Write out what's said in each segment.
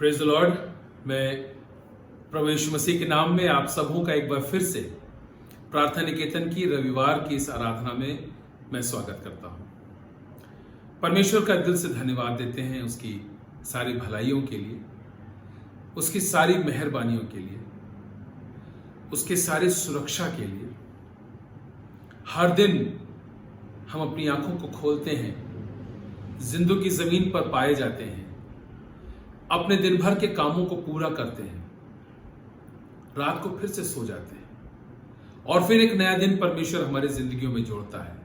Praise the Lord. मैं प्रभु यीशु मसीह के नाम में आप सबों का एक बार फिर से प्रार्थना निकेतन की रविवार की इस आराधना में मैं स्वागत करता हूं। परमेश्वर का दिल से धन्यवाद देते हैं उसकी सारी भलाइयों के लिए, उसकी सारी मेहरबानियों के लिए, उसके सारी सुरक्षा के लिए। हर दिन हम अपनी आंखों को खोलते हैं, जिंदगी जमीन पर पाए जाते हैं, अपने दिन भर के कामों को पूरा करते हैं, रात को फिर से सो जाते हैं और फिर एक नया दिन परमेश्वर हमारे जिंदगियों में जोड़ता है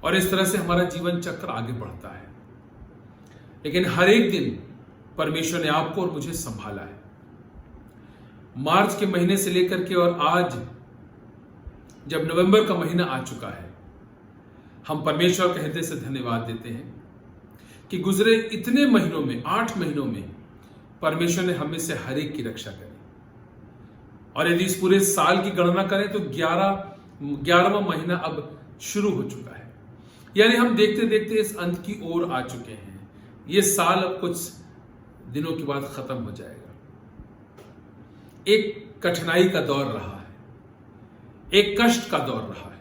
और इस तरह से हमारा जीवन चक्र आगे बढ़ता है। लेकिन हर एक दिन परमेश्वर ने आपको और मुझे संभाला है। मार्च के महीने से लेकर के और आज जब नवंबर का महीना आ चुका है, हम परमेश्वर के हृदय से धन्यवाद देते हैं कि गुजरे इतने महीनों में, 8 महीनों में परमेश्वर ने हमें से हर एक की रक्षा करी। और यदि इस पूरे साल की गणना करें तो 11वां महीना अब शुरू हो चुका है। यानी हम देखते देखते इस अंत की ओर आ चुके हैं। ये साल अब कुछ दिनों के बाद खत्म हो जाएगा। एक कठिनाई का दौर रहा है, एक कष्ट का दौर रहा है,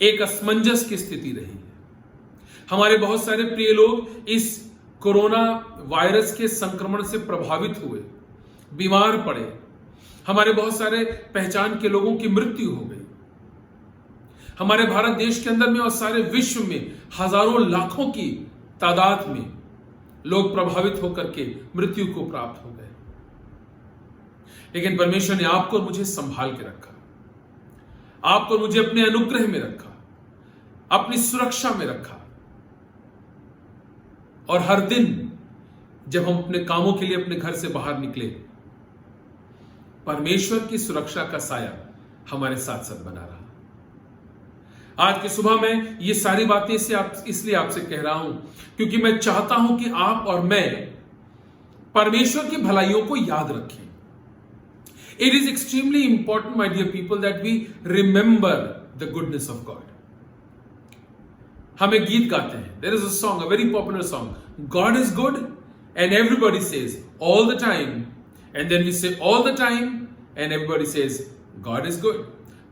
एक असमंजस की स्थिति रही है। हमारे बहुत सारे प्रिय लोग इस कोरोना वायरस के संक्रमण से प्रभावित हुए, बीमार पड़े। हमारे बहुत सारे पहचान के लोगों की मृत्यु हो गई। हमारे भारत देश के अंदर में और सारे विश्व में हजारों लाखों की तादाद में लोग प्रभावित होकर के मृत्यु को प्राप्त हो गए। लेकिन परमेश्वर ने आपको और मुझे संभाल के रखा, आपको और मुझे अपने अनुग्रह में रखा, अपनी सुरक्षा में रखा। और हर दिन जब हम अपने कामों के लिए अपने घर से बाहर निकले, परमेश्वर की सुरक्षा का साया हमारे साथ साथ बना रहा। आज की सुबह में ये सारी बातें इसलिए आपसे कह रहा हूं क्योंकि मैं चाहता हूं कि आप और मैं परमेश्वर की भलाइयों को याद रखें। It is extremely important my dear people that we remember the goodness of God. हम एक गीत गाते हैं, there is a song, a very popular song, God is good and everybody says all the time, and then we say all the time and everybody says God is good.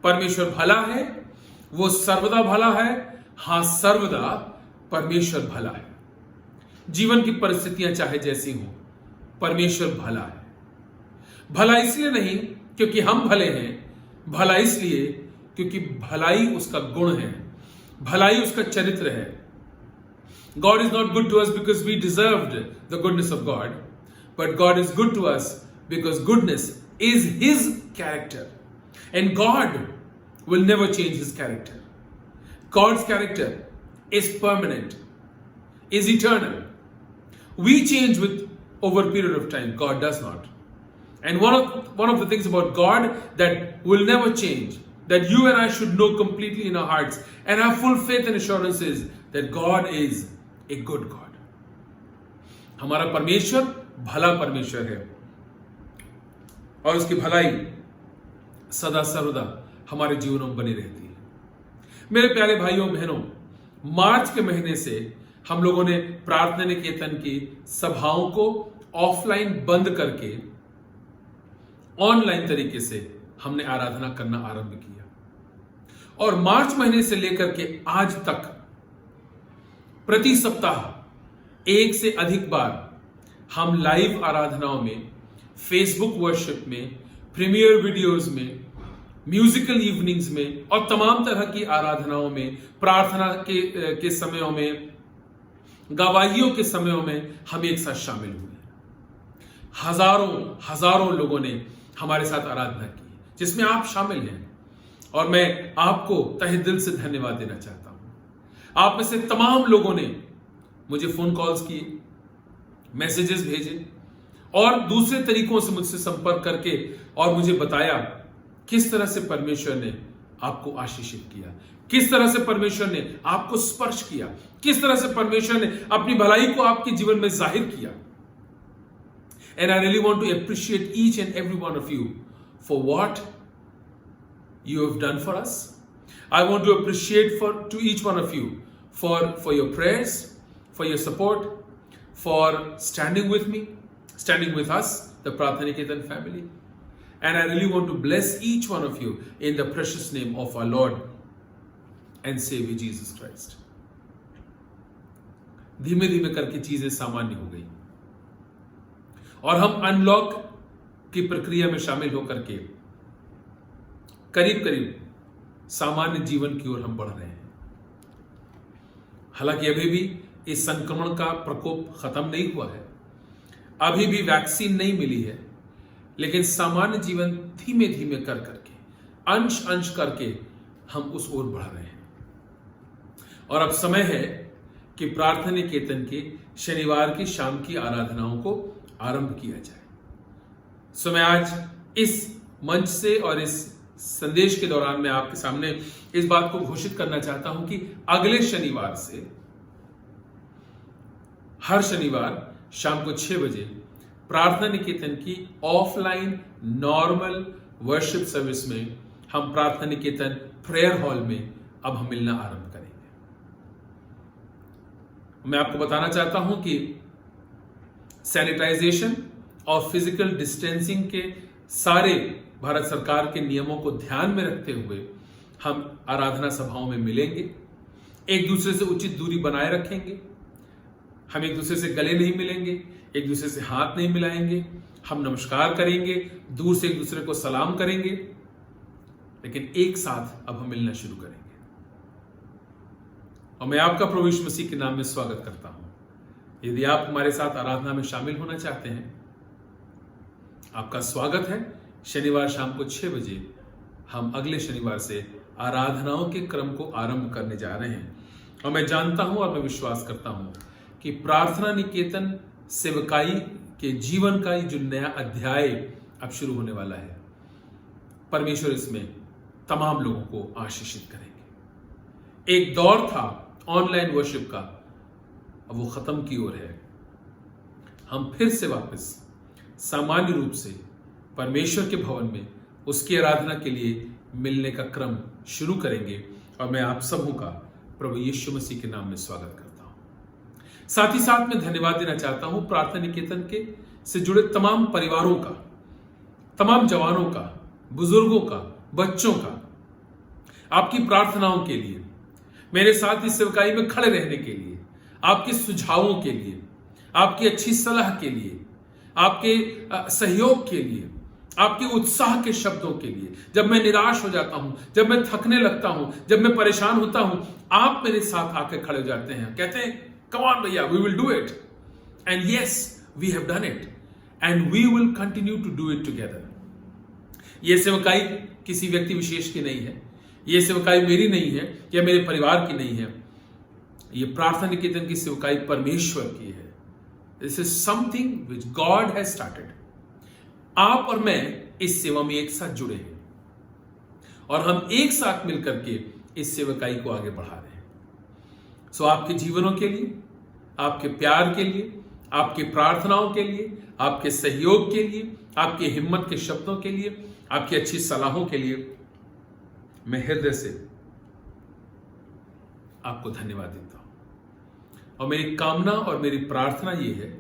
परमेश्वर भला है, वो सर्वदा भला है। हां, सर्वदा परमेश्वर भला है। जीवन की परिस्थितियां चाहे जैसी हों, परमेश्वर भला है। भला इसलिए नहीं क्योंकि हम भले हैं, भला इसलिए क्योंकि भलाई उसका गुण है, भलाई उसका चरित्र है। God is not good to us because we deserved the goodness of God, but God is good to us because goodness is His character. And God will never change His character. God's character is permanent, is eternal. We change over a period of time. God does not. And one of the things about God that will never change, that you and I should know completely in our hearts and have full faith and assurances that God is a good God. हमारा परमेश्वर भला परमेश्वर है और उसकी भलाई सदा सर्वदा हमारे जीवनों में बनी रहती है। मेरे प्यारे भाइयों बहनों, मार्च के महीने से हम लोगों ने प्रार्थना निकेतन की सभाओं को ऑफलाइन बंद करके ऑनलाइन तरीके से हमने आराधना करना आरंभ किया। और मार्च महीने से लेकर के आज तक प्रति सप्ताह एक से अधिक बार हम लाइव आराधनाओं में, फेसबुक वर्शिप में, प्रीमियर वीडियोस में, म्यूजिकल इवनिंग्स में और तमाम तरह की आराधनाओं में, प्रार्थना के समयों में, गवाहियों के समयों में हम एक साथ शामिल हुए। हजारों लोगों ने हमारे साथ आराधना की, जिसमें आप शामिल हैं। और मैं आपको तहे दिल से धन्यवाद देना चाहता हूं। आप में से तमाम लोगों ने मुझे फोन कॉल्स किए, मैसेजेस भेजे और दूसरे तरीकों से मुझसे संपर्क करके और मुझे बताया किस तरह से परमेश्वर ने आपको आशीषित किया, किस तरह से परमेश्वर ने आपको स्पर्श किया, किस तरह से परमेश्वर ने अपनी भलाई को आपके जीवन में जाहिर किया। And I really want to appreciate each and every one of you for what you have done for us. I want to appreciate to each one of you for your prayers, for your support, for standing with me, standing with us, the Pratha Niketan family. And I really want to bless each one of you in the precious name of our Lord and Savior Jesus Christ. धीमे धीमे करके चीजें सामान्य हो गई और हम unlock की प्रक्रिया में शामिल होकर के करीब करीब सामान्य जीवन की ओर हम बढ़ रहे हैं। हालांकि अभी भी इस संक्रमण का प्रकोप खत्म नहीं हुआ है, अभी भी वैक्सीन नहीं मिली है, लेकिन सामान्य जीवन धीमे धीमे कर करके अंश अंश करके हम उस ओर बढ़ रहे हैं। और अब समय है कि प्रार्थना निकेतन के शनिवार की शाम की आराधनाओं को आरंभ किया जाए। सो मैं आज इस मंच से और इस संदेश के दौरान मैं आपके सामने इस बात को घोषित करना चाहता हूं कि अगले शनिवार से हर शनिवार शाम को 6 बजे प्रार्थना निकेतन की ऑफलाइन नॉर्मल वर्शिप सर्विस में हम प्रार्थना निकेतन प्रेयर हॉल में अब हम मिलना आरंभ करेंगे। मैं आपको बताना चाहता हूं कि सैनिटाइजेशन और फिजिकल डिस्टेंसिंग के सारे भारत सरकार के नियमों को ध्यान में रखते हुए हम आराधना सभाओं में मिलेंगे, एक दूसरे से उचित दूरी बनाए रखेंगे, हम एक दूसरे से गले नहीं मिलेंगे, एक दूसरे से हाथ नहीं मिलाएंगे, हम नमस्कार करेंगे, दूर से एक दूसरे को सलाम करेंगे, लेकिन एक साथ अब हम मिलना शुरू करेंगे। और मैं आपका प्रभु यीशु मसीह के नाम में स्वागत करता हूं। यदि आप हमारे साथ आराधना में शामिल होना चाहते हैं, आपका स्वागत है। शनिवार शाम को 6 बजे हम अगले शनिवार से आराधनाओं के क्रम को आरंभ करने जा रहे हैं। और मैं जानता हूं और मैं विश्वास करता हूं कि प्रार्थना निकेतन सेवकाई के जीवन का जो नया अध्याय अब शुरू होने वाला है, परमेश्वर इसमें तमाम लोगों को आशीषित करेंगे। एक दौर था ऑनलाइन वर्शिप का, अब वो खत्म की ओर है। हम फिर से वापस सामान्य रूप से परमेश्वर के भवन में उसकी आराधना के लिए मिलने का क्रम शुरू करेंगे। और मैं आप सबों का प्रभु यीशु मसीह के नाम में स्वागत करता हूं। साथ ही साथ मैं धन्यवाद देना चाहता हूं प्रार्थना निकेतन के से जुड़े तमाम परिवारों का, तमाम जवानों का, बुजुर्गों का, बच्चों का, आपकी प्रार्थनाओं के लिए, मेरे साथ इस सेवकाई में खड़े रहने के लिए, आपके सुझावों के लिए, आपकी अच्छी सलाह के लिए, आपके सहयोग के लिए, आपके उत्साह के शब्दों के लिए। जब मैं निराश हो जाता हूं, जब मैं थकने लगता हूं, जब मैं परेशान होता हूं, आप मेरे साथ आके खड़े हो जाते हैं, कहते हैं कम ऑन भैया, we will do it, and yes we have done it and we will continue to do it together. यह सेवकाई किसी व्यक्ति विशेष की नहीं है, यह सेवकाई मेरी नहीं है या मेरे परिवार की नहीं है, यह प्रार्थना निकेतन की सेवकाई परमेश्वर की है। This is something which God has started. आप और मैं इस सेवा में एक साथ जुड़े हैं और हम एक साथ मिलकर के इस सेवकाई को आगे बढ़ा रहे हैं। सो आपके जीवनों के लिए, आपके प्यार के लिए, आपके प्रार्थनाओं के लिए, आपके सहयोग के लिए, आपके हिम्मत के शब्दों के लिए, आपकी अच्छी सलाहों के लिए मैं हृदय से आपको धन्यवाद देता हूं। और मेरी कामना और मेरी प्रार्थना यह है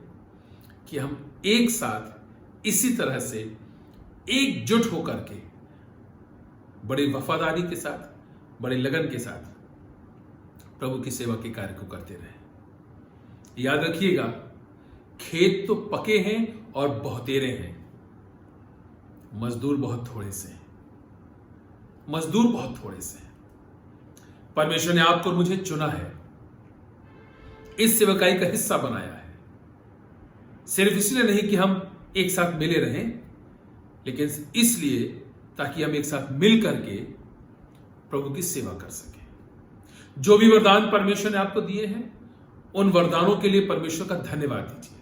कि हम एक साथ इसी तरह से एकजुट होकर के बड़ी वफादारी के साथ, बड़ी लगन के साथ प्रभु की सेवा के कार्य को करते रहें। याद रखिएगा, खेत तो पके हैं और बहुतेरे हैं, मजदूर बहुत थोड़े से हैं। मजदूर बहुत थोड़े से हैं। परमेश्वर ने आपको और मुझे चुना है, इस सेवकाई का हिस्सा बनाया है, सिर्फ इसलिए नहीं कि हम एक साथ मिले रहें, लेकिन इसलिए ताकि हम एक साथ मिल करके प्रभु की सेवा कर सकें। जो भी वरदान परमेश्वर ने आपको दिए हैं, उन वरदानों के लिए परमेश्वर का धन्यवाद दीजिए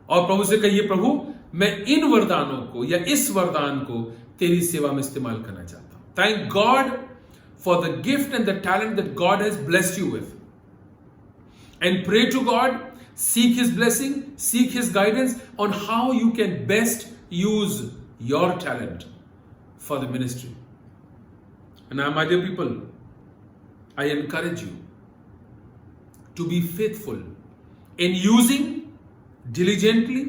और प्रभु से कहिए, प्रभु मैं इन वरदानों को या इस वरदान को तेरी सेवा में इस्तेमाल करना चाहता हूं। Thank God for the gift and the talent that God has blessed you with, and pray to God, seek his blessing, seek his guidance on how you can best use your talent for the ministry. And now, my dear people, I encourage you to be faithful in using diligently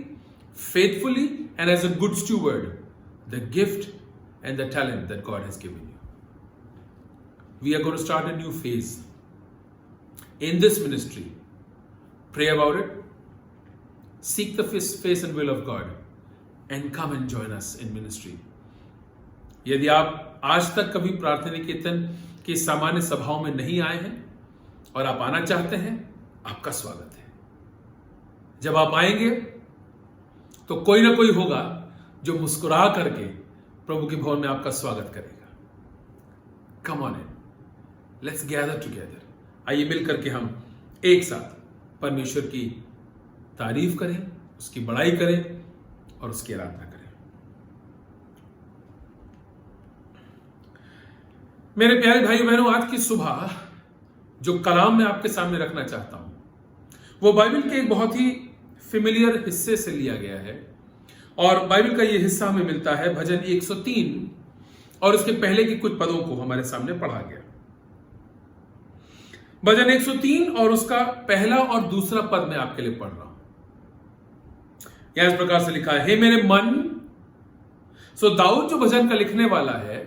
faithfully and as a good steward the gift and the talent that God has given you. We are going to start a new phase in this ministry. Pray about it. Seek the face and will of God and come and join us in ministry. यदि आप आज तक कभी प्रार्थना निकेतन की सामान्य सभाओं में नहीं आए हैं और आप आना चाहते हैं, आपका स्वागत है। जब आप आएंगे तो कोई ना कोई होगा जो मुस्कुरा करके प्रभु के भवन में आपका स्वागत करेगा। Come on in, let's gather together. आइए मिलकर के हम एक साथ परमेश्वर की तारीफ करें, उसकी बड़ाई करें और उसकी आराधना करें। मेरे प्यारे भाई बहनों, आज की सुबह जो कलाम मैं आपके सामने रखना चाहता हूं वो बाइबल के एक बहुत ही फेमिलियर हिस्से से लिया गया है। और बाइबल का ये हिस्सा हमें मिलता है भजन 103 और उसके पहले के कुछ पदों को हमारे सामने पढ़ा गया। भजन 103 और उसका पहला और दूसरा पद मैं आपके लिए पढ़ रहा हूं। यहां इस प्रकार से लिखा है, हे मेरे मन। सो दाऊद जो भजन का लिखने वाला है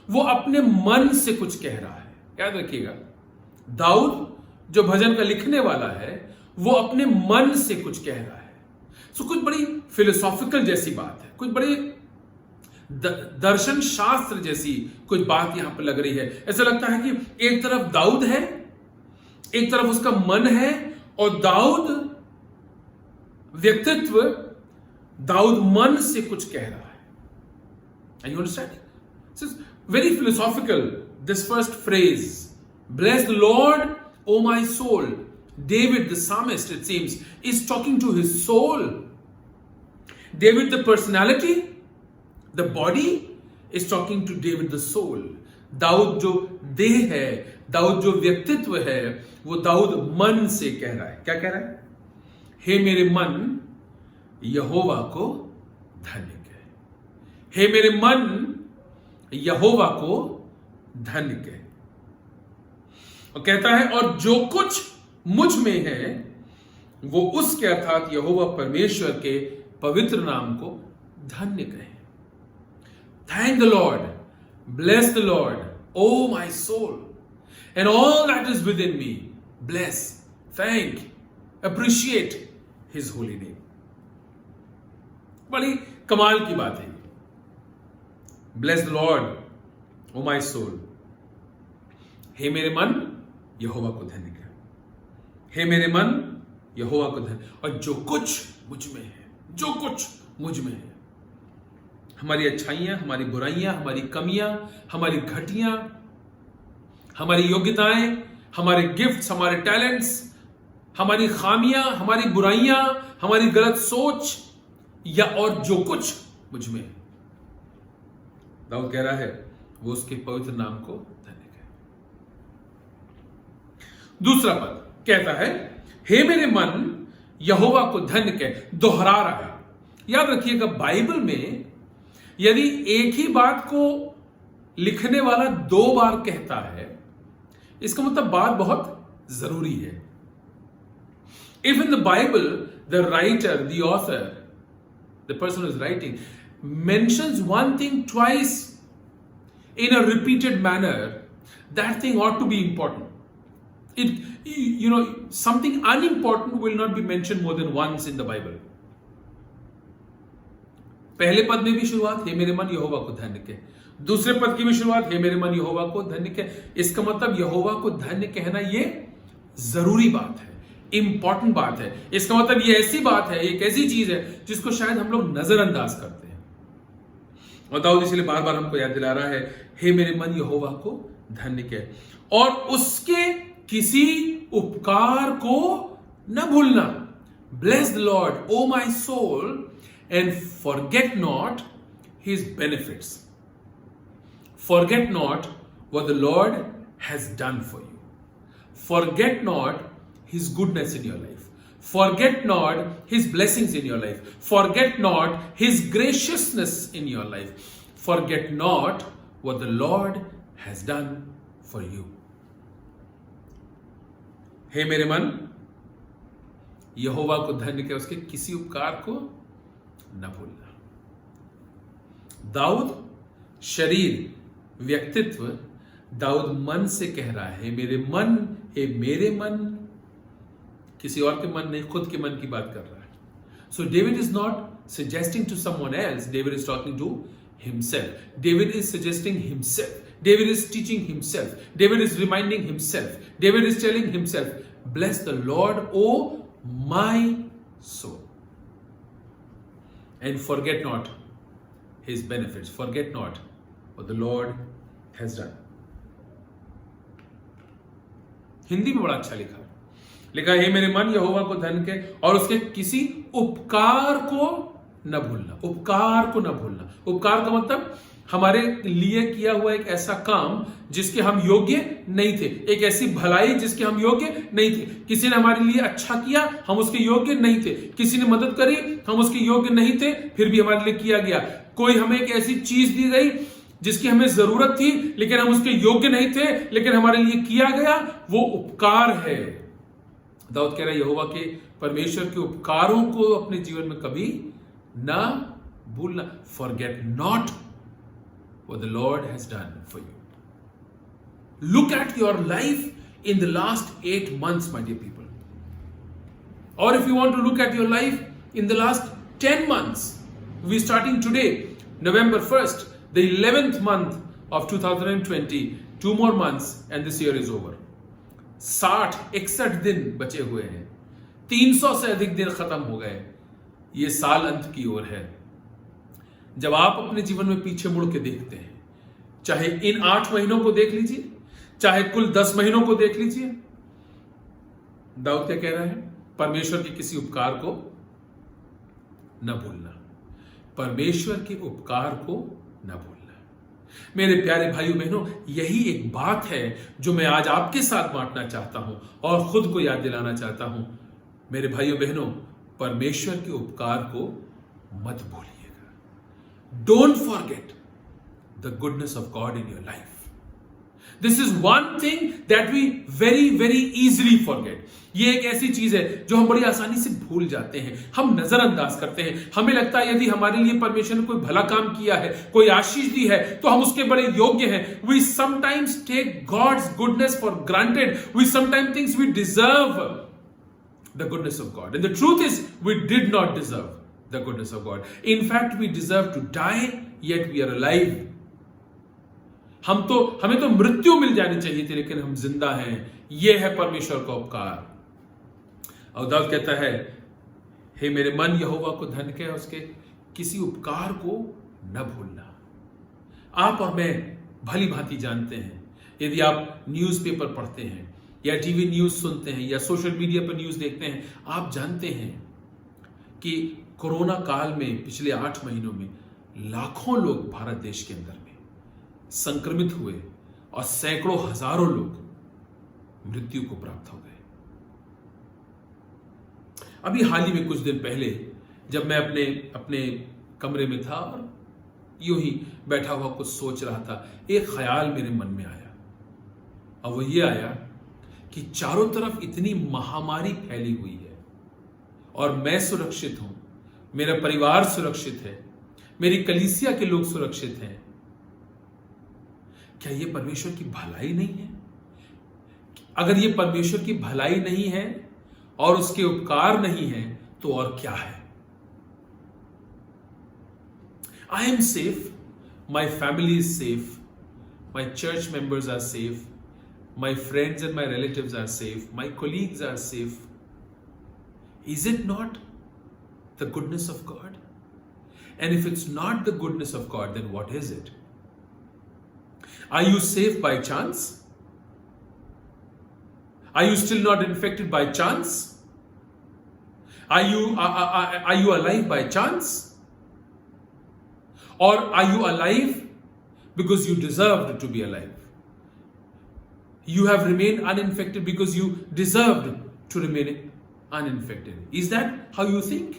वो अपने मन से कुछ कह रहा है। याद रखिएगा, दाऊद जो भजन का लिखने वाला है वो अपने मन से कुछ कह रहा है। सो कुछ बड़ी फिलोसॉफिकल जैसी बात है, कुछ बड़ी दर्शन शास्त्र जैसी कुछ बात यहां पर लग रही है। ऐसा लगता है कि एक तरफ दाऊद है, एक तरफ उसका मन है, और दाऊद व्यक्तित्व, दाऊद मन से कुछ कह रहा है। You understand? Very philosophical, this first phrase, bless the Lord, O my soul. David, the psalmist, it seems, is talking to his soul. David, the personality, the body, is talking to David, the soul. Daud जो देह है, दाऊद जो व्यक्तित्व है, वो दाऊद मन से कह रहा है। क्या कह रहा है? हे मेरे मन, यहोवा को धन्य कह। हे मेरे मन, यहोवा को धन्य कहे। और कहता है, और जो कुछ मुझ में है वो उसके अर्थात यहोवा परमेश्वर के पवित्र नाम को धन्य कहे। Thank the lord, bless the lord, O my soul, and all that is within me, bless, thank, appreciate his holy name. बड़ी कमाल की बात है। Bless the Lord, O my soul. हे मेरे मन, यहोवा को धन्य कह। हे मेरे मन, यहोवा को धन्य। और जो कुछ मुझ में है, जो कुछ मुझ में है, हमारी अच्छाइयां, हमारी बुराइयां, हमारी कमियां, हमारी घटियां, हमारी योग्यताएं, हमारे गिफ्ट्स, हमारे टैलेंट्स, हमारी खामियां, हमारी बुराइयां, हमारी गलत सोच, या और जो कुछ मुझ में है, दाऊद कह रहा है वो उसके पवित्र नाम को धन्य कहे। दूसरा पद कहता है, हे मेरे मन, यहोवा को धन्य कहे। दोहरा रहा है। याद रखिएगा, बाइबल में यदि एक ही बात को लिखने वाला दो बार कहता है, इसका मतलब बात बहुत जरूरी है। If in the Bible the writer, the author, the person is writing mentions one thing twice in a repeated manner, that thing ought to be important. Something unimportant will not be mentioned more than once in the Bible. पहले पद में भी शुरुआत, हे मेरे मन, यहोवा को धन्य कह। दूसरे पद की भी शुरुआत, हे मेरे मन, यहोवा को धन्य कह। इसका मतलब यहोवा को धन्य कहना ये जरूरी बात है, इंपॉर्टेंट बात है। इसका मतलब ये ऐसी बात है, एक ऐसी चीज है जिसको शायद हम लोग नजरअंदाज करते हैं। और दाऊद इसलिए बार बार हमको याद दिला रहा है, हे मेरे मन, यहोवा को धन्य कह, और उसके किसी उपकार को न भूलना। Bless the lord, O my soul, and forget not his benefits. Forget not what the lord has done for you. Forget not his goodness in your life. Forget not his blessings in your life. Forget not his graciousness in your life. Forget not what the Lord has done for you. हे मेरे मन, यहोवा को धन्य कह, उसके किसी उपकार को न भूलना। दाऊद शरीर व्यक्तित्व, दाऊद मन से कह रहा है मेरे मन, मेरे मन, किसी और के मन नहीं, खुद के मन की बात कर रहा है। So David is not suggesting to someone else, David is talking to himself. David is suggesting himself. David is teaching himself. David is reminding himself. David is telling himself, bless the Lord, O my soul. And forget not his benefits. Forget not what the Lord has done. Hindi में बड़ा अच्छा लिखा है मेरे मन यहोवा को धन के और उसके किसी उपकार को न भूलना। उपकार को न भूलना। उपकार का मतलब हमारे लिए किया हुआ एक ऐसा काम जिसके हम योग्य नहीं थे, एक ऐसी भलाई जिसके हम योग्य नहीं थे। किसी ने हमारे लिए अच्छा किया, हम उसके योग्य नहीं थे। किसी ने मदद करी, हम उसके योग्य नहीं थे, फिर भी हमारे लिए किया गया। कोई हमें एक ऐसी चीज दी गई जिसकी हमें जरूरत थी लेकिन हम उसके योग्य नहीं थे, लेकिन हमारे लिए किया गया, वो उपकार है। दाऊद कह रहा है यहोवा के परमेश्वर के उपकारों को अपने जीवन में कभी ना भूलना। Forget not what the Lord has done for you. Look at your life in the last 8 months, my dear people. Or if you want to look at your life in the last 10 months, we're starting today, November 1st, the 11th month of 2020. 2 more months and this year is over. 61 दिन बचे हुए हैं। 300 से अधिक दिन खत्म हो गए। ये साल अंत की ओर है। जब आप अपने जीवन में पीछे मुड़ के देखते हैं, चाहे इन 8 महीनों को देख लीजिए, चाहे कुल 10 महीनों को देख लीजिए, दाऊद क्या कह रहा है? परमेश्वर के किसी उपकार को न भूलना। परमेश्वर के उपकार को न भूलना। मेरे प्यारे भाइयों बहनों, यही एक बात है जो मैं आज आपके साथ बांटना चाहता हूं और खुद को याद दिलाना चाहता हूं। मेरे भाइयों बहनों, परमेश्वर के उपकार को मत भूलिएगा। Don't forget the goodness of God in your life. This is one thing that we very very easily forget. ये एक ऐसी चीज है जो हम बड़ी आसानी से भूल जाते हैं, हम नजरअंदाज करते हैं। हमें लगता है यदि हमारे लिए परमेश्वर ने कोई भला काम किया है, कोई आशीष दी है, तो हम उसके बड़े योग्य हैं। We sometimes take God's goodness for granted. We sometimes think we deserve the goodness of God, and the truth is we did not deserve the goodness of God. In fact, we deserve to die, yet we are alive. हमें तो मृत्यु मिल जानी चाहिए थी, लेकिन हम जिंदा हैं। यह है परमेश्वर का उपकार। और दाऊद कहता है, हे मेरे मन यहोवा को धन के, उसके किसी उपकार को न भूलना। आप और मैं भली भांति जानते हैं, यदि आप न्यूज़पेपर पढ़ते हैं या टीवी न्यूज सुनते हैं या सोशल मीडिया पर न्यूज देखते हैं, आप जानते हैं कि कोरोना काल में पिछले 8 महीनों में लाखों लोग भारत देश के अंदर में संक्रमित हुए और सैकड़ों हजारों लोग मृत्यु को प्राप्त हो गए। अभी हाल ही में कुछ दिन पहले जब मैं अपने कमरे में था और यूं ही बैठा हुआ कुछ सोच रहा था, एक ख्याल मेरे मन में आया और वो ये आया कि चारों तरफ इतनी महामारी फैली हुई है और मैं सुरक्षित हूं, मेरा परिवार सुरक्षित है, मेरी कलीसिया के लोग सुरक्षित हैं। क्या यह परमेश्वर की भलाई नहीं है? अगर यह परमेश्वर की भलाई नहीं है और उसके उपकार नहीं है, तो और क्या है? I am safe, my family is safe, my church members are safe, my friends and my relatives are safe, my colleagues are safe. Is it not the goodness of God? And if it's not the goodness of God, then what is it? Are you safe by chance? Are you still not infected by chance? Are you alive by chance? Or are you alive because you deserved to be alive? You have remained uninfected because you deserved to remain uninfected. Is that how you think?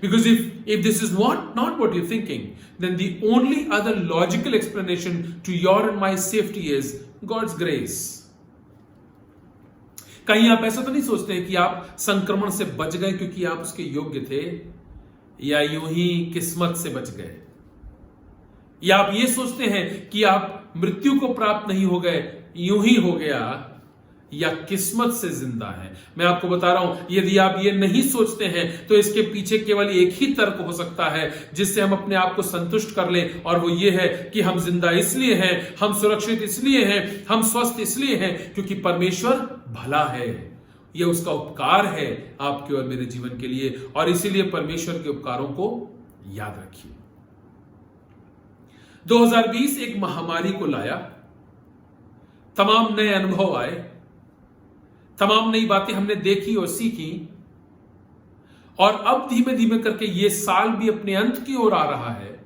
Because if this is not what you're thinking, then the only other logical explanation to your and my safety is God's grace. कहीं आप ऐसा तो नहीं सोचते हैं कि आप संक्रमण से बच गए क्योंकि आप उसके योग्य थे? या यूं ही किस्मत से बच गए, या आप ये सोचते हैं कि आप मृत्यु को प्राप्त नहीं हो गए, यूं ही हो गया, या किस्मत से जिंदा है। मैं आपको बता रहा हूं, यदि आप ये नहीं सोचते हैं तो इसके पीछे केवल एक ही तर्क हो सकता है जिससे हम अपने आप को संतुष्ट कर लें, और वो ये है कि हम जिंदा इसलिए हैं, हम सुरक्षित इसलिए हैं, हम स्वस्थ इसलिए हैं क्योंकि परमेश्वर भला है। यह उसका उपकार है आपके और मेरे जीवन के लिए, और इसीलिए परमेश्वर के उपकारों को याद रखिए। 2020 एक महामारी को लाया, तमाम नए अनुभव आए, तमाम नई बातें हमने देखी और सीखी, और अब धीमे धीमे करके ये साल भी अपने अंत की ओर आ रहा है,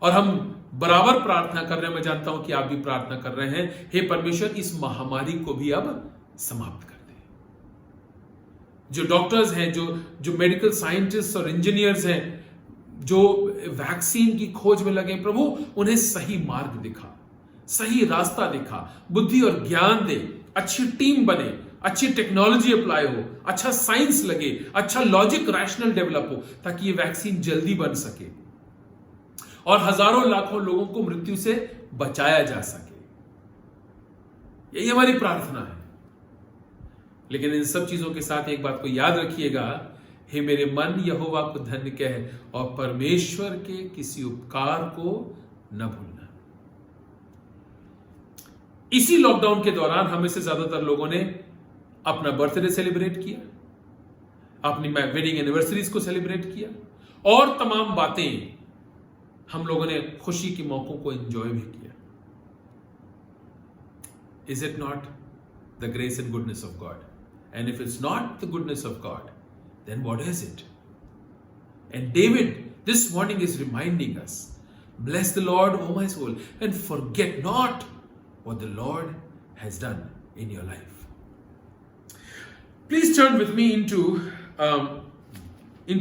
और हम बराबर प्रार्थना कर रहे हैं। मैं जानता हूं कि आप भी प्रार्थना कर रहे हैं, हे परमेश्वर इस महामारी को भी अब समाप्त कर दे। जो डॉक्टर्स हैं, जो मेडिकल साइंटिस्ट और इंजीनियर्स हैं, जो वैक्सीन की खोज में लगे, प्रभु उन्हें सही मार्ग दिखा, सही रास्ता दिखा, बुद्धि और ज्ञान दे, अच्छी टीम बने, अच्छी टेक्नोलॉजी अप्लाई हो, अच्छा साइंस लगे, अच्छा लॉजिक रैशनल डेवलप हो, ताकि ये वैक्सीन जल्दी बन सके और हजारों लाखों लोगों को मृत्यु से बचाया जा सके। यही हमारी प्रार्थना है। लेकिन इन सब चीजों के साथ एक बात को याद रखिएगा, हे मेरे मन यहोवा को धन्य कह और परमेश्वर के किसी उपकार को न भूलना। इसी लॉकडाउन के दौरान हमें से ज्यादातर लोगों ने अपना बर्थडे सेलिब्रेट किया, अपनी वेडिंग एनिवर्सरीज को सेलिब्रेट किया, और तमाम बातें हम लोगों ने खुशी के मौकों को एंजॉय भी किया। Is it not the grace and goodness of God? And if it's not the goodness of God, then what is it? And David this morning is reminding us, bless the Lord, O my soul, and forget not what the Lord has done in your life. Please turn with me into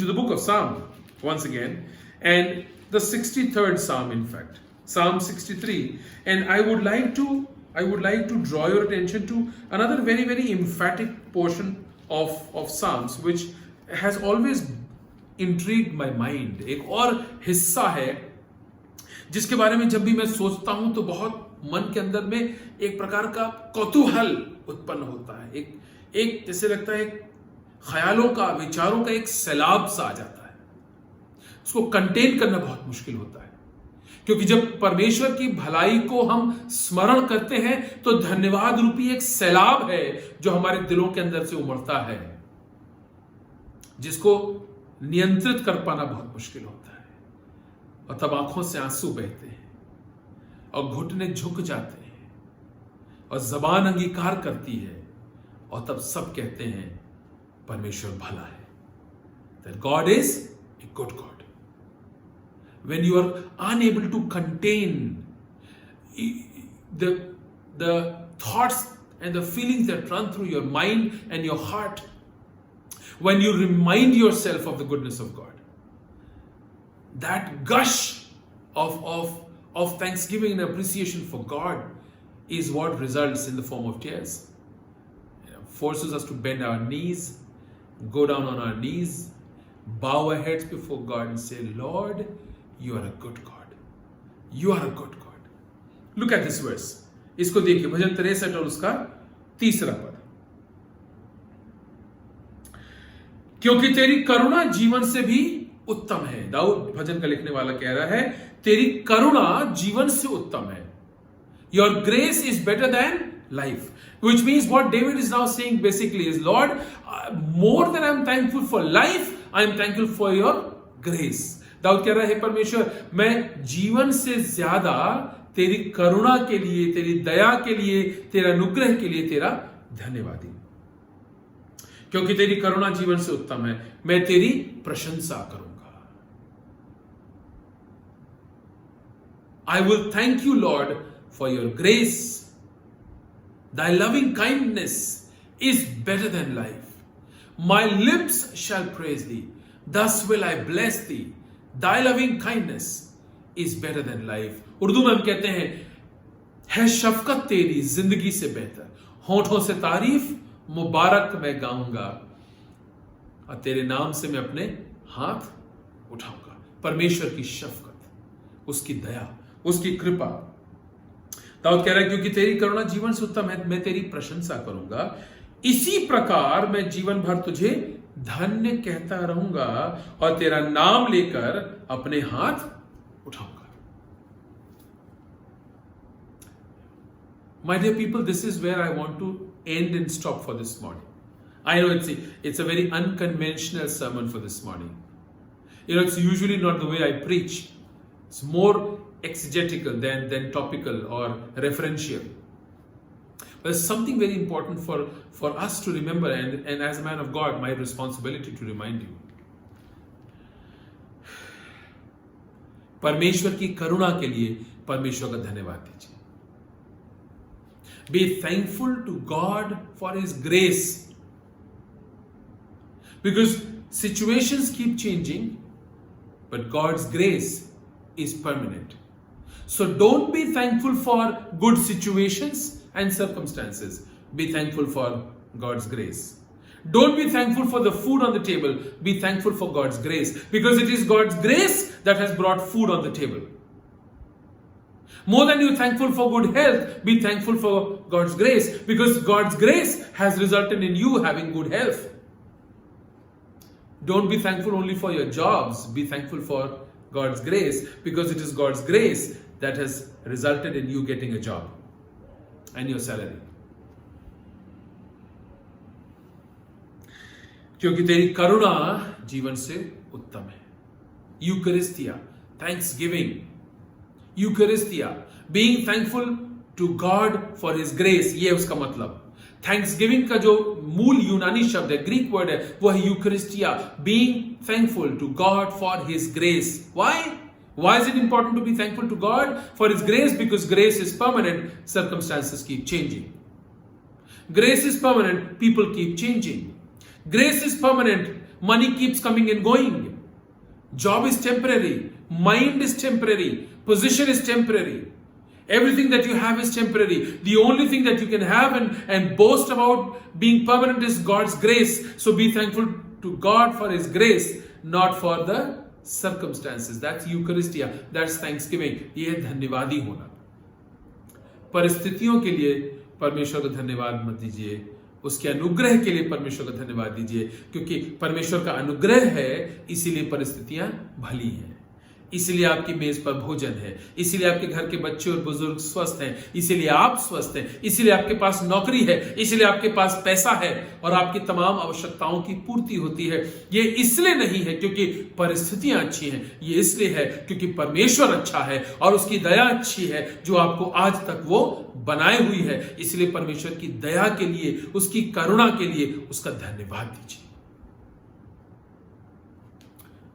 the book of Psalm once again, and the 63rd Psalm, in fact, Psalm 63, and I would like to draw your attention to another very, very emphatic portion of Psalms, which has always intrigued my mind. एक और हिस्सा है जिसके बारे में जब भी मैं सोचता हूं तो बहुत मन के अंदर में एक प्रकार का कौतूहल उत्पन्न होता है, एक जैसे लगता है ख्यालों का, विचारों का एक सैलाब सा आ जाता है। उसको कंटेन करना बहुत मुश्किल होता है, क्योंकि जब परमेश्वर की भलाई को हम स्मरण करते हैं तो धन्यवाद रूपी एक सैलाब है जो हमारे दिलों के अंदर से उमड़ता है, जिसको नियंत्रित कर पाना बहुत मुश्किल होता है। और तब आंखों से आंसू बहते हैं और घुटने झुक जाते हैं और जबान अंगीकार करती है, और तब सब कहते हैं परमेश्वर भला है। That God is a good God. When you are unable to contain the thoughts and the feelings that run through your mind and your heart, when you remind yourself of the goodness of God, that gush of thanksgiving and appreciation for God is what results in the form of tears. Forces us to bend our knees, go down on our knees, bow our heads before God and say, Lord, you are a good God. You are a good God. Look at this verse. इसको देखिए, भजन 63 और उसका 3रा पद। क्योंकि तेरी करुणा जीवन से भी उत्तम है। दाऊद भजन का लिखने वाला कह रहा है, तेरी करुणा जीवन से उत्तम है। Your grace is better than life. Which means what David is now saying basically is, Lord, more than I'm thankful for life, I'm thankful for your grace. Dawood कह रहा है, परमेश्वर मैं जीवन से ज्यादा तेरी करुणा के लिए, तेरी दया के लिए, तेरा अनुग्रह के लिए तेरा धन्यवादी, क्योंकि तेरी करुणा जीवन से उत्तम है। मैं तेरी प्रशंसा करूंगा। I will thank you, Lord, for your grace. Thy loving kindness is better than life. My lips shall praise thee. Thus will I bless thee. Thy loving kindness is better than life. Urdu में हम कहते हैं, है शफकत तेरी जिंदगी से बेहतर, होठों से तारीफ मुबारक मैं गाऊंगा, और तेरे नाम से मैं अपने हाथ उठाऊंगा। परमेश्वर की शफकत, उसकी दया, उसकी कृपा। दाऊद कह रहा है क्योंकि तेरी करुणा जीवन से उत्तम है, मैं तेरी प्रशंसा करूंगा। इसी प्रकार मैं जीवन भर तुझे धन्य कहता रहूंगा और तेरा नाम लेकर अपने हाथ उठाऊंगा। My dear people, this is where I want to end and stop for this morning. I know it's a very unconventional sermon for this morning. It's usually not the way I preach. It's more exegetical than topical or referential. But it's something very important for us to remember, and as a man of God, my responsibility to remind you. परमेश्वर की करुणा के लिए परमेश्वर का धन्यवाद दीजिए. Be thankful to God for His grace. Because situations keep changing, but God's grace is permanent. So don't be thankful for good situations and circumstances. Be thankful for God's grace. Don't be thankful for the food on the table. Be thankful for God's grace. Because it is God's grace that has brought food on the table. More than you're thankful for good health, be thankful for God's grace. Because God's grace has resulted in you having good health. Don't be thankful only for your jobs. Be thankful for God's grace. Because it is God's grace that has resulted in you getting a job and your salary. क्योंकि तेरी करुणा जीवन से उत्तम है. यूकरिस्तिया, thanksgiving. यूकरिस्तिया, being thankful to God for his grace, ये उसका मतलब. थैंक्सगिविंग का जो मूल यूनानी शब्द है, ग्रीक वर्ड है, वो है यूकरिस्टिया, being thankful to God for his grace. Why is it important to be thankful to God for His grace? Because grace is permanent, circumstances keep changing. Grace is permanent, people keep changing. Grace is permanent, money keeps coming and going. Job is temporary, mind is temporary, position is temporary. Everything that you have is temporary. The only thing that you can have and boast about being permanent is God's grace. So be thankful to God for His grace, not for the circumstances. That's Eucharistia. That's Thanksgiving. ये है धन्यवादी होना. परिस्थितियों के लिए परमेश्वर को धन्यवाद मत दीजिए, उसके अनुग्रह के लिए परमेश्वर को धन्यवाद दीजिए. क्योंकि परमेश्वर का अनुग्रह है, इसीलिए परिस्थितियां भली हैं, इसीलिए आपकी मेज पर भोजन है, इसीलिए आपके घर के बच्चे और बुजुर्ग स्वस्थ हैं, इसीलिए आप स्वस्थ हैं, इसीलिए आपके पास नौकरी है, इसीलिए आपके पास पैसा है और आपकी तमाम आवश्यकताओं की पूर्ति होती है. ये इसलिए नहीं है क्योंकि परिस्थितियां अच्छी हैं, ये इसलिए है क्योंकि परमेश्वर अच्छा है और उसकी दया अच्छी है जो आपको आज तक वो बनाए हुई है. इसलिए परमेश्वर की दया के लिए, उसकी करुणा के लिए उसका धन्यवाद दीजिए.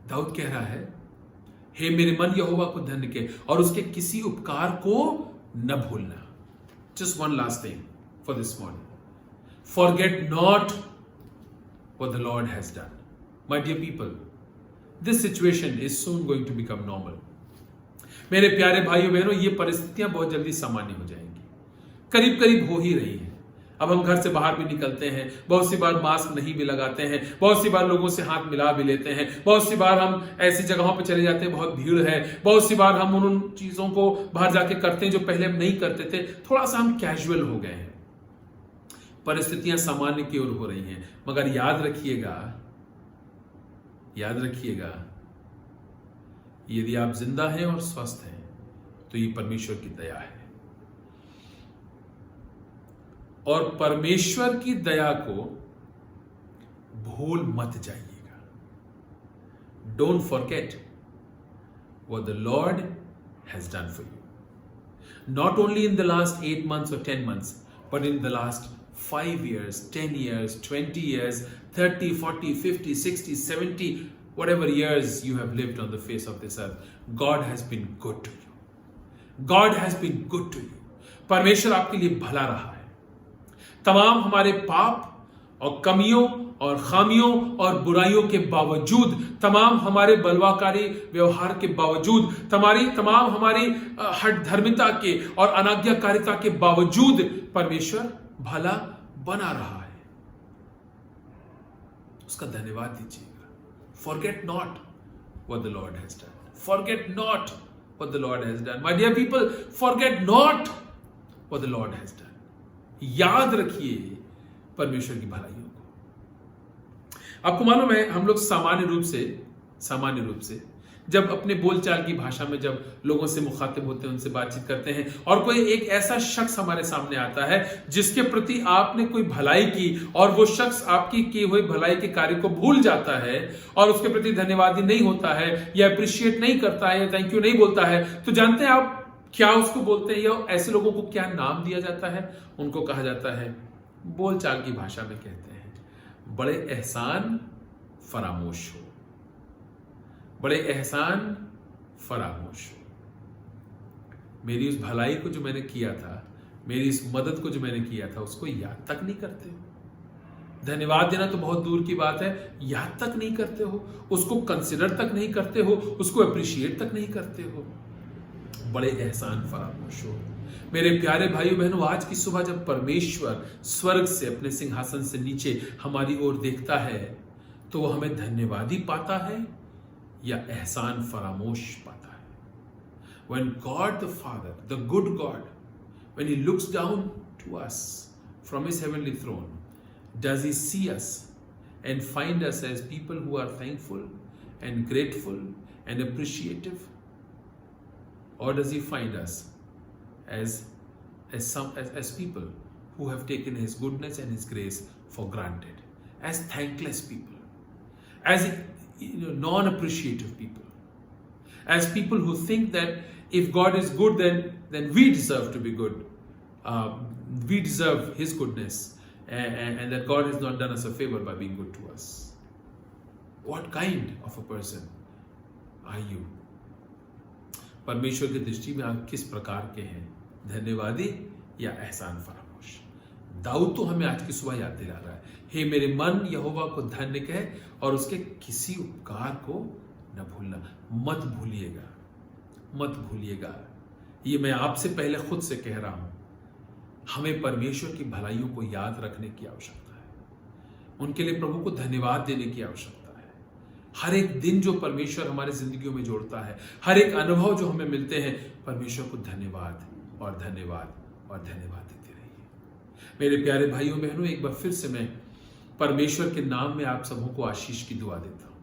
दाऊद कह रहा है, हे मेरे मन यहोवा को धन्य के और उसके किसी उपकार को न भूलना. Just one last thing for this morning. Forget not what the Lord has done. My dear people, this situation is soon going to become normal. मेरे प्यारे भाइयों बहनों, ये परिस्थितियां बहुत जल्दी सामान्य हो जाएंगी, करीब करीब हो ही रही है. अब हम घर से बाहर भी निकलते हैं, बहुत सी बार मास्क नहीं भी लगाते हैं, बहुत सी बार लोगों से हाथ मिला भी लेते हैं, बहुत सी बार हम ऐसी जगहों पर चले जाते हैं बहुत भीड़ है, बहुत सी बार हम उन चीजों को बाहर जाके करते हैं जो पहले हम नहीं करते थे. थोड़ा सा हम कैजुअल हो गए हैं, परिस्थितियां सामान्य की ओर हो रही हैं. मगर याद रखिएगा, यदि आप जिंदा हैं और स्वस्थ हैं तो ये परमेश्वर की दया है. और परमेश्वर की दया को भूल मत जाइएगा. Don't forget what the lord has done for you, not only in the last 8 months or 10 months, but in the last 5 years, 10 years, 20 years, 30, 40, 50, 60, 70, whatever years you have lived on the face of this earth. God has been good to you. God has been good to you. परमेश्वर आपके लिए भला रहा है. तमाम हमारे पाप और कमियों और खामियों और बुराइयों के बावजूद, तमाम हमारे बलवाकारी व्यवहार के बावजूद, तमाम हमारी हठधर्मिता के और अनाज्ञाकारिता के बावजूद परमेश्वर भला बना रहा है. उसका धन्यवाद दीजिएगा. Forget not what the Lord has done. Forget not what the Lord has done. My dear people, forget not what the Lord has done. याद रखिए परमेश्वर की भलाइयों को। आपको मालूम है, हम लोग सामान्य रूप से जब अपने बोलचाल की भाषा में जब लोगों से मुखातिब होते हैं, उनसे बातचीत करते हैं, और कोई एक ऐसा शख्स हमारे सामने आता है जिसके प्रति आपने कोई भलाई की और वो शख्स आपकी की हुई भलाई के कार्य को भूल जाता है और उसके प्रति धन्यवादी नहीं होता है या अप्रिशिएट नहीं करता है या थैंक यू नहीं बोलता है, तो जानते हैं आप क्या उसको बोलते हैं या ऐसे लोगों को क्या नाम दिया जाता है? उनको कहा जाता है, बोलचाल की भाषा में कहते हैं, बड़े एहसान फरामोश हो। बड़े एहसान फरामोश हो। मेरी उस भलाई को जो मैंने किया था, मेरी इस मदद को जो मैंने किया था, उसको याद तक नहीं करते हो। धन्यवाद देना तो बहुत दूर की बात है, याद तक नहीं करते हो, उसको कंसिडर तक नहीं करते हो, उसको अप्रिशिएट तक नहीं करते हो। बड़े एहसान फरामोश हो। मेरे प्यारे भाइयों बहनों, आज की सुबह जब परमेश्वर स्वर्ग से अपने सिंहासन से नीचे हमारी ओर देखता है, तो वो हमें धन्यवादी पाता है या एहसान फरामोश पाता है? When God the Father, the good God, when He looks down to us from His heavenly throne, does He see us and find us as people who are thankful and grateful and appreciative? Or does He find us as people who have taken His goodness and His grace for granted, as thankless people, as non-appreciative people, as people who think that if God is good, then we deserve to be good, we deserve His goodness, and that God has not done us a favor by being good to us. What kind of a person are you? परमेश्वर की दृष्टि में आप किस प्रकार के हैं? धन्यवादी या एहसान फरामोश? दाऊद तो हमें आज की सुबह याद दिला रहा है, हे मेरे मन यहोवा को धन्य कह और उसके किसी उपकार को न भूलना। मत भूलिएगा, मत भूलिएगा। ये मैं आपसे पहले खुद से कह रहा हूं, हमें परमेश्वर की भलाइयों को याद रखने की आवश्यकता है, उनके लिए प्रभु को धन्यवाद देने की आवश्यकता है। हर एक दिन जो परमेश्वर हमारे जिंदगियों में जोड़ता है, हर एक अनुभव जो हमें मिलते हैं, परमेश्वर को धन्यवाद और धन्यवाद और धन्यवाद देते रहिए। मेरे प्यारे भाइयों बहनों, एक बार फिर से मैं परमेश्वर के नाम में आप सबों को आशीष की दुआ देता हूं,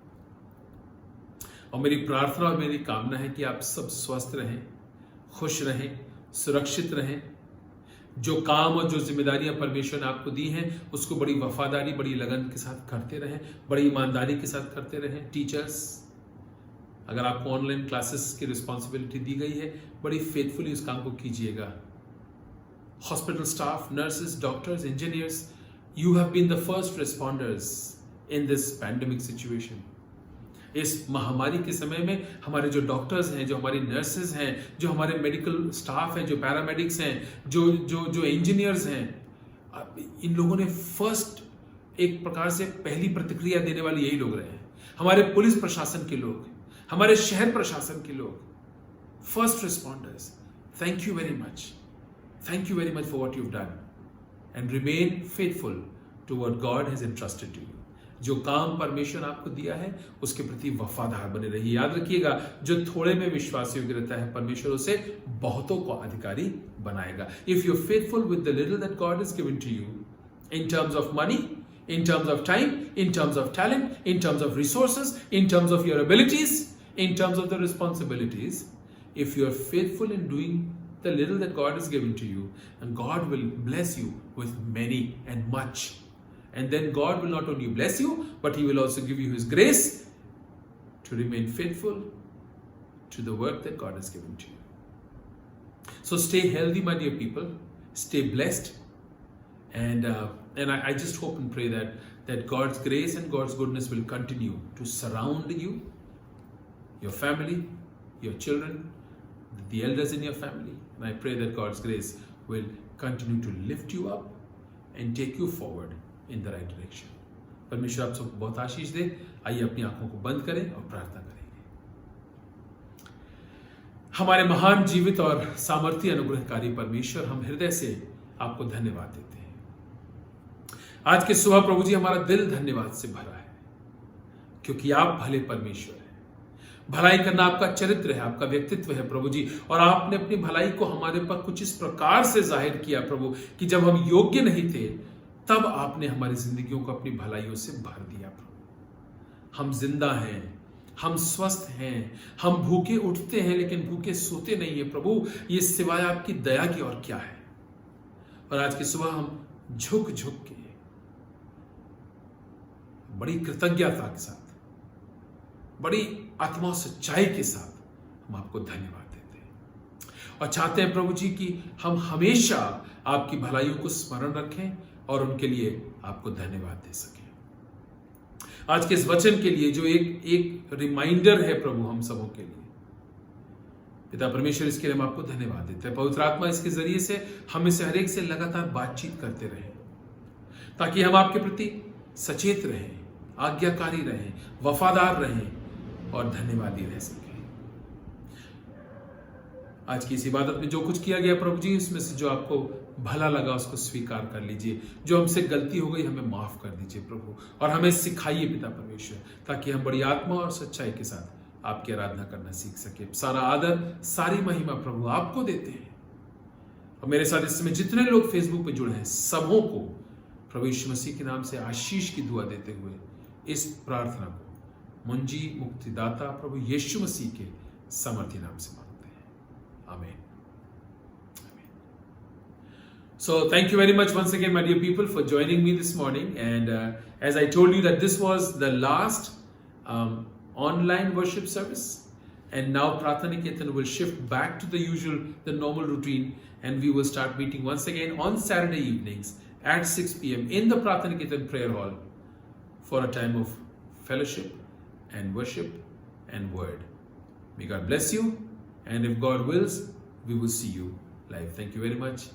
और मेरी प्रार्थना और मेरी कामना है कि आप सब स्वस्थ रहें, खुश रहें, सुरक्षित रहें। जो काम और जो जिम्मेदारियां परमेश्वर ने आपको दी हैं, उसको बड़ी वफादारी, बड़ी लगन के साथ करते रहें, बड़ी ईमानदारी के साथ करते रहें। टीचर्स, अगर आपको ऑनलाइन क्लासेस की रिस्पॉन्सिबिलिटी दी गई है, बड़ी फेथफुली उस काम को कीजिएगा। Hospital staff, nurses, doctors, engineers, you have been the first responders in this pandemic situation. इस महामारी के समय में हमारे जो डॉक्टर्स हैं, जो हमारी नर्सेज हैं, जो हमारे मेडिकल स्टाफ हैं, जो पैरामेडिक्स हैं, जो इंजीनियर्स हैं, इन लोगों ने फर्स्ट, एक प्रकार से पहली प्रतिक्रिया देने वाले यही लोग रहे हैं। हमारे पुलिस प्रशासन के लोग, हमारे शहर प्रशासन के लोग, first responders, thank you very much, thank you very much for what you have done, and remain faithful to what God has entrusted to you. जो काम परमेश्वर ने आपको दिया है, उसके प्रति वफादार बने रहिए। याद रखिएगा, जो थोड़े में विश्वास योग्य रहता है, परमेश्वर उसे बहुतों को अधिकारी बनाएगा। If you're faithful with the little that God has given to you, in terms of money, in terms of time, in terms of talent, in terms of resources, in terms of your abilities, in terms of the responsibilities, if you're faithful in doing the little that God has given to you, and God will bless you with many and much. And then God will not only bless you, but He will also give you His grace to remain faithful to the work that God has given to you. So stay healthy, my dear people. Stay blessed, and I just hope and pray that God's grace and God's goodness will continue to surround you, your family, your children, the elders in your family. And I pray that God's grace will continue to lift you up and take you forward in the right direction. परमेश्वर आप सबको बहुत आशीष दे। आइए अपनी आंखों को बंद करें और प्रार्थना करेंगे। हमारे महान, जीवित और सामर्थी अनुग्रहकारी परमेश्वर, हम हृदय से आपको धन्यवाद देते हैं। आज के सुबह प्रभु जी, हमारा दिल धन्यवाद से भरा है, क्योंकि आप भले परमेश्वर हैं। भलाई करना आपका चरित्र है, आपका व्यक्तित्व है प्रभु जी। और आपने अपनी भलाई को हमारे पर कुछ इस प्रकार से जाहिर किया प्रभु कि जब हम योग्य नहीं थे तब आपने हमारी जिंदगियों को अपनी भलाइयों से भर दिया प्रभु। हम जिंदा हैं, हम स्वस्थ हैं, हम भूखे उठते हैं लेकिन भूखे सोते नहीं है प्रभु, ये सिवाय आपकी दया की और क्या है। और आज की सुबह हम झुक झुक के बड़ी कृतज्ञता के साथ, बड़ी आत्मा और सच्चाई के साथ हम आपको धन्यवाद देते हैं और चाहते हैं प्रभु जी कि हम हमेशा आपकी भलाइयों को स्मरण रखें और उनके लिए आपको धन्यवाद दे सकें। आज के इस वचन के लिए जो एक रिमाइंडर है प्रभु हम सबों के लिए, पिता परमेश्वर, इसके लिए हम आपको धन्यवाद देते हैं। पवित्र आत्मा इसके जरिए से हमें से हर एक से लगातार बातचीत करते रहे ताकि हम आपके प्रति सचेत रहें, आज्ञाकारी रहें, वफादार रहें और धन्यवादी रह सकें। आज की इस इबादत में जो कुछ किया गया प्रभु जी, उसमें से जो आपको भला लगा उसको स्वीकार कर लीजिए। जो हमसे गलती हो गई हमें माफ कर दीजिए प्रभु और हमें सिखाइए पिता परमेश्वर, ताकि हम बड़ी आत्मा और सच्चाई के साथ आपकी आराधना करना सीख सके। सारा आदर, सारी महिमा प्रभु आपको देते हैं। और मेरे साथ इस समय जितने लोग फेसबुक पे जुड़े हैं सबों को प्रभु यीशु मसीह के नाम से आशीष की दुआ देते हुए इस प्रार्थना को मुंजी मुक्तिदाता प्रभु यीशु मसीह के समर्थी नाम से मांगते हैं, आमीन। So thank you very much once again, my dear people, for joining me this morning. And as I told you that this was the last online worship service, and now Pratha Niketan will shift back to the normal routine, and we will start meeting once again on Saturday evenings at 6 p.m. in the Pratha Niketan prayer hall for a time of fellowship and worship and word. May God bless you, and if God wills, we will see you live. Thank you very much.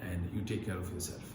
And you take care of yourself.